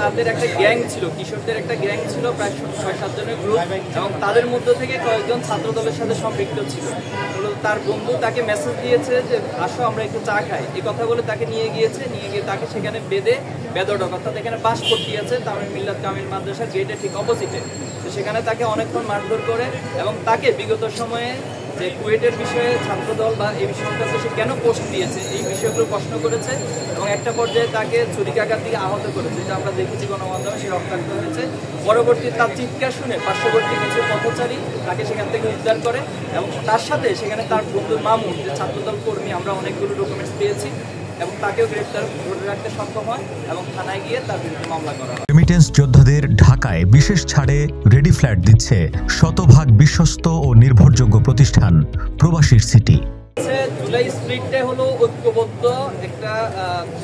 তাদের একটা গ্যাং ছিল, কিশোরদের একটা গ্যাং ছিল, প্রায় ৬-৭ জনের গ্রুপ, এবং তাদের মধ্য থেকে কয়েকজন ছাত্র দলের সাথে সম্পৃক্ত ছিল। তার বন্ধু তাকে মেসেজ দিয়েছে যে আসো আমরা একটু চা খাই, এই কথা বলে তাকে নিয়ে গিয়ে তাকে সেখানে বেদডক অর্থাৎ এখানে বাস করতে আছে তামিল মিল্লাত কামিল মাদ্রাসার গেটের ঠিক অপোজিটে। তো সেখানে তাকে অনেকক্ষণ মারধর করে এবং তাকে বিগত সময়ে যে কুয়েটের বিষয়ে ছাত্রদল বা এই বিষয়টা সে কেন পোস্ট দিয়েছে এই বিষয়গুলো প্রশ্ন করেছে এবং একটা পর্যায়ে তাকে ছুরিকাঘাত দিয়ে আহত করেছে, যেটা আমরা দেখেছি গণমাধ্যমে, সে রক্তাক্ত হয়েছে। পরবর্তী তার চিৎকার শুনে পার্শ্ববর্তী কিছু পথচারী তাকে সেখান থেকে উদ্ধার করে এবং তার সাথে সেখানে তার বন্ধু মামুন, যে ছাত্রদল কর্মী, আমরা অনেকগুলো ডকুমেন্টস পেয়েছি এবং তাকেও গ্রেপ্তার ধরে রাখতে সক্ষম হয় এবং থানায় গিয়ে তার বিরুদ্ধে মামলা করা হয়। রেমিটেন্স যোদ্ধাদের ঢাকায় বিশেষ ছাড়ে রেডি ফ্ল্যাট দিচ্ছে শতভাগ বিশ্বস্ত ও নির্ভরযোগ্য প্রতিষ্ঠান প্রবাসীর সিটি। জুলাই স্প্রিটটা হলো ঐক্যবদ্ধ একটা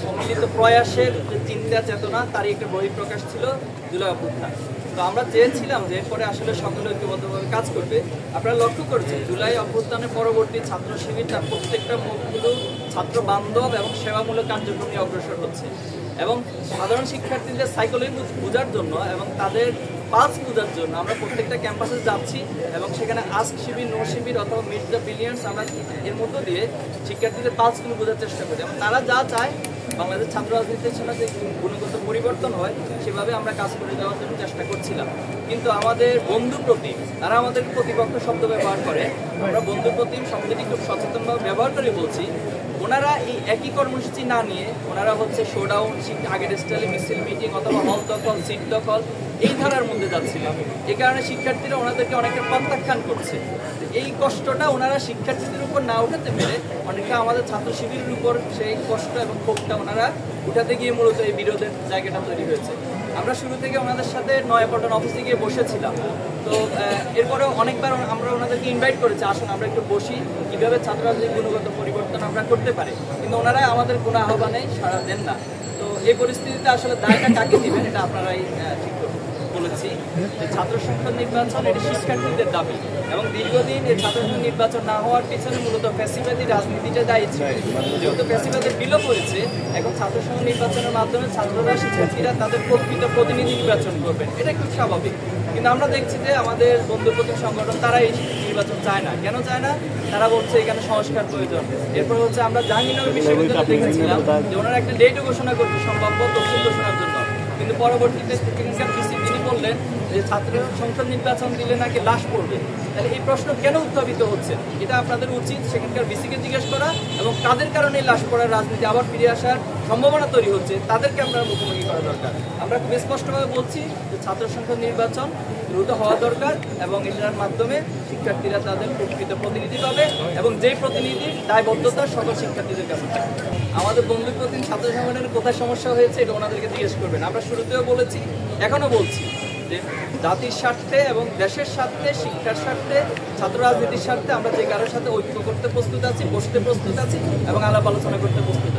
সম্মিলিত প্রয়াসের যে চিন্তা চেতনা, তারই একটা বহিঃপ্রকাশ ছিল জুলাই অভ্যুত্থান। তো আমরা চেয়েছিলাম যে এরপরে আসলে সকলে ঐক্যবদ্ধভাবে কাজ করবে। আপনারা লক্ষ্য করছেন জুলাই অভ্যুত্থানের পরবর্তী ছাত্র শিবিরটা প্রত্যেকটা মুখগুলো ছাত্র বান্ধব এবং সেবামূলক কার্যক্রম নিয়ে অগ্রসর হচ্ছে এবং সাধারণ শিক্ষার্থীদের সাইকোলজি বোঝার জন্য এবং তাদের পালস বোঝার জন্য আমরা প্রত্যেকটা ক্যাম্পাসে যাচ্ছি এবং সেখানে আস্ক শিবির, নো শিবির অথবা মিট দ্য বিলিয়ন্স, আমরা এর মধ্য দিয়ে শিক্ষার্থীদের পালসগুলো বোঝার চেষ্টা করি এবং তারা যা চায় বাংলাদেশ ছাত্র রাজনীতির জন্য যে গুণগত পরিবর্তন হয় সেভাবে আমরা কাজ করে যাওয়ার জন্য চেষ্টা করছিলাম। কিন্তু আমাদের বন্ধু প্রতিম, তারা আমাদের প্রতিপক্ষ শব্দ ব্যবহার করে, আমরা বন্ধু প্রতিম শব্দটি খুব সচেতনভাবে ব্যবহার করে বলছি। ওনারা এই একই কর্মসূচি না নিয়ে ওনারা হচ্ছে শোডাউন, আগের স্টাইলে মিছিল মিটিং অথবা হল দখল, সিট দখল, এই ধারার মধ্যে যাচ্ছিল। এই কারণে শিক্ষার্থীরা ওনাদেরকে অনেকটা প্রত্যাখ্যান করছে। এই কষ্টটা ওনারা শিক্ষার্থীদের উপর না উঠাতে পেরে অনেকটা আমাদের ছাত্র শিবিরের উপর সেই কষ্ট এবং ক্ষোভটা ওনারা উঠাতে গিয়ে মূলত এই বিরোধের জায়গাটা তৈরি হয়েছে। আমরা শুরু থেকে ওনাদের সাথে নয়াপল্টন অফিসে গিয়ে বসেছিলাম। তো এরপরেও অনেকবার আমরা ওনাদেরকে ইনভাইট করেছি, আসুন আমরা একটু বসি, কীভাবে ছাত্র রাজনীতির গুণগত পরিবর্তন আমরা করতে পারি, কিন্তু ওনারা আমাদের কোনো আহ্বানে সাড়া দেন না। তো এই পরিস্থিতিতে আসলে দায়টা কাকে দিবেন এটা আপনারাই ঠিক বলেছি যে ছাত্র সংসদ নির্বাচন এটি শিক্ষার্থীদের দাবি এবং দীর্ঘদিন এই ছাত্র সংসদ নির্বাচন না হওয়ার পিছনে মূলত ফ্যাসিবাদী রাজনীতিটা দায়ী ছিল। যেহেতু ফ্যাসিবাদের বিলোপ হয়েছে, এখন ছাত্র সংসদ নির্বাচনের মাধ্যমে ছাত্ররা, শিক্ষার্থীরা তাদের প্রকৃত প্রতিনিধি নির্বাচন করবেন, এটা খুব স্বাভাবিক। কিন্তু আমরা দেখছি যে আমাদের বন্ধুপ্রতিম সংগঠন তারা এই নির্বাচন চায় না। কেন চায় না? তারা বলছে এখানে সংস্কার প্রয়োজন। এরপর হচ্ছে আমরা জাহাঙ্গীরনগর বিশ্ববিদ্যালয়ে দেখেছিলাম যে ওনারা একটা ডেটও ঘোষণা করছে সম্ভাব্য তফসিল ঘোষণার জন্য, কিন্তু পরবর্তীতে তিনি বললেন যে ছাত্র সংসদ নির্বাচন দিলে নাকি লাশ পড়বে। তাহলে এই প্রশ্ন কেন উত্থাপিত হচ্ছে? এটা আপনাদের উচিত সেখানকার ভিসিকে জিজ্ঞেস করা এবং কাদের কারণে লাশ পড়ার রাজনীতি আবার ফিরে আসার সম্ভাবনা তৈরি হচ্ছে তাদেরকে আমরা মুখোমুখি করা দরকার। আমরা খুব স্পষ্টভাবে বলছি যে ছাত্র সংসদ নির্বাচন দ্রুত হওয়া দরকার এবং এটার মাধ্যমে শিক্ষার্থীরা তাদের প্রকৃত প্রতিনিধি পাবে এবং যেই প্রতিনিধির দায়বদ্ধতা সকল শিক্ষার্থীদের কাছে থাকবে। আমাদের বন্ধু প্রতিদিন ছাত্র সংগঠনের কোথায় সমস্যা হয়েছে এটা ওনাদেরকে জিজ্ঞেস করবেন। আমরা শুরুতেও বলেছি, এখনও বলছি যে জাতির স্বার্থে এবং দেশের স্বার্থে, শিক্ষার স্বার্থে, ছাত্র রাজনীতির স্বার্থে আমরা যে কারোর সাথে ঐক্য করতে প্রস্তুত আছি, বসতে প্রস্তুত আছি এবং আলাপ আলোচনা করতে প্রস্তুত আছি।